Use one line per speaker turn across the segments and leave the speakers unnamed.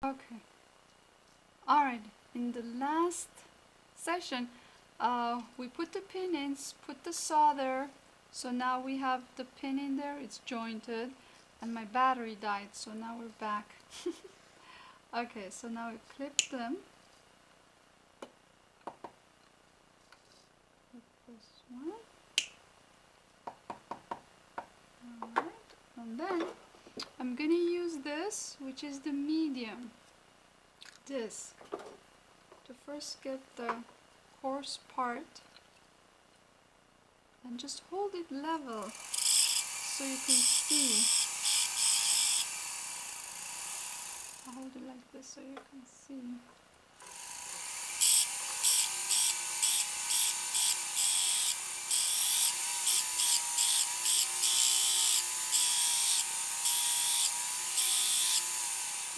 Okay. Alright, in the last session, we put the pin in, put the solder, so now we have the pin in there, it's jointed, and my battery died, so now we're back. Okay, so now we clip them. Clip this one. Alright, and then I'm gonna use this, which is the medium disc, to first get the coarse part and just hold it level so you can see. I'll hold it like this so you can see.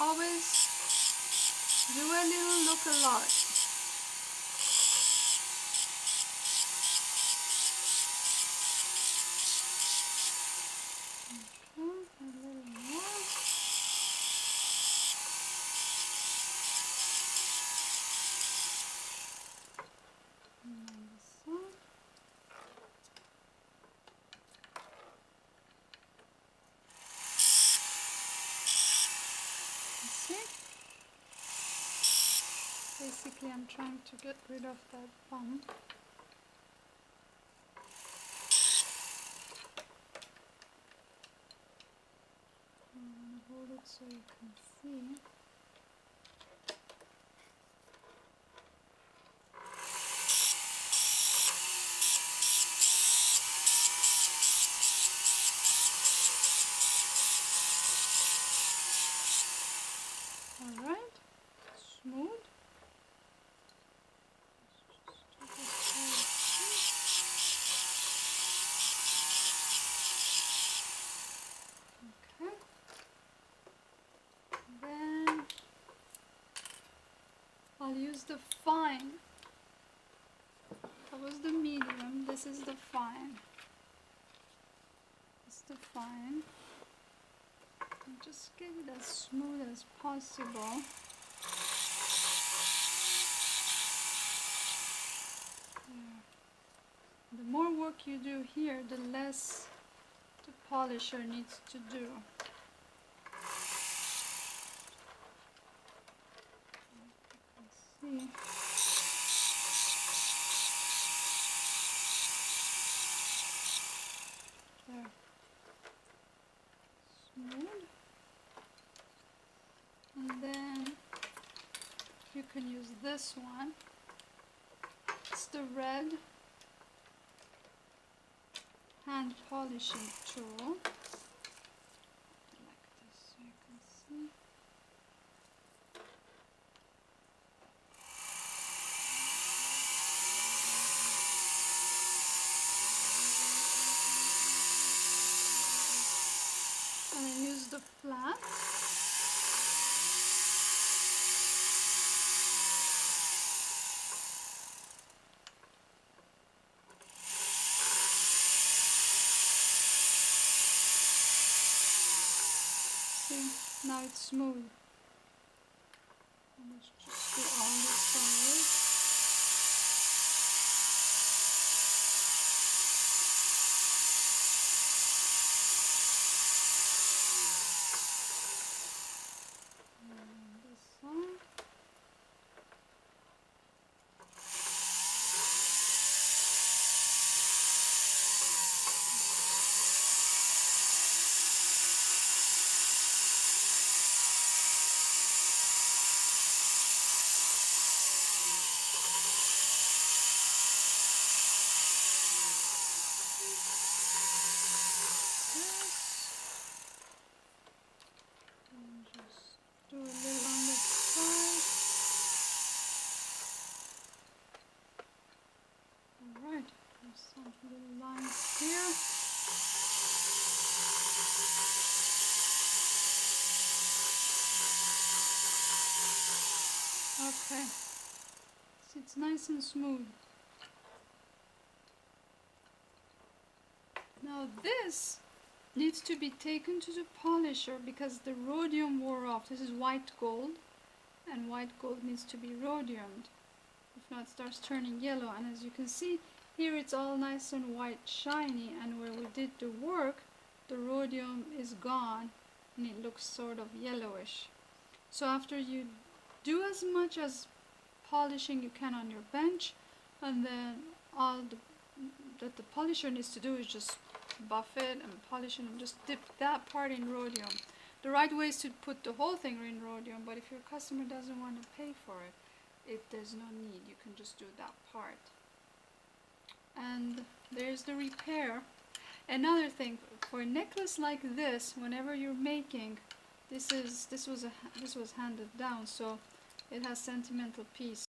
Always do a little, look a lot. Okay, a little more. And then this side. You see? Basically, I'm trying to get rid of that bump. I'm gonna hold it so you can see. Alright, smooth. Okay. Then I'll use the fine. That was the medium, this is the fine. This is the fine. And just get it as smooth as possible. There. The more work you do here, the less the polisher needs to do. You can see. There. Smooth. And then you can use this one. It's the red hand polishing tool. Like this so you can see. And then use the flat. See, now it's smooth. And let's just do on the side. And this side. And just do a little on the side. Alright, there's some little lines here. Okay, so it's nice and smooth. Now this needs to be taken to the polisher because the rhodium wore off. This is white gold. and white gold needs to be rhodiumed. If not, it starts turning yellow. And as you can see, here it's all nice and white, shiny, and where we did the work, the rhodium is gone, and it looks sort of yellowish. So after you do as much as polishing you can on your bench, and then all that the polisher needs to do is just buff it and polish it and just dip that part in rhodium. The right way is to put the whole thing in rhodium, but if your customer doesn't want to pay for it, there's no need. You can just do that part. And there's the repair. Another thing, for a necklace like this, whenever you're making, this was handed down, so it has sentimental piece.